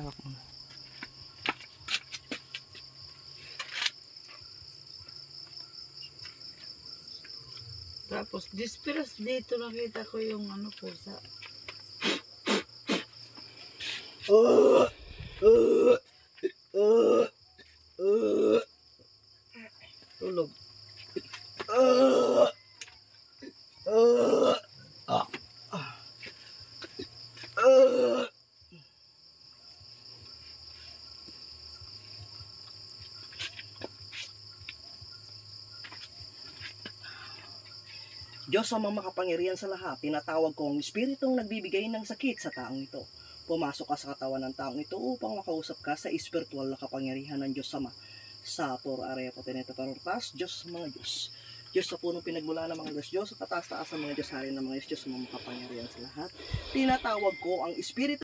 Tawag mo. Tapos, disperas dito nakita ko yung ano pusa. Tulog. Diyos ang makapangyarihan sa lahat, tinatawag ko ang espiritong nagbibigay ng sakit sa taong ito. Pumasok ka sa katawan ng taong ito upang makausap ka sa espiritual na kapangyarihan ng Diyos Ama. Sa Tor Area Poteneta Parortas, Diyos sa mga Diyos. Diyos sa punong pinagmula ng mga Diyos, Diyos sa kataas-taas ng mga Diyos, hari ng mga Diyos, Diyos ang makapangyarihan sa lahat. Tinatawag ko ang espiritu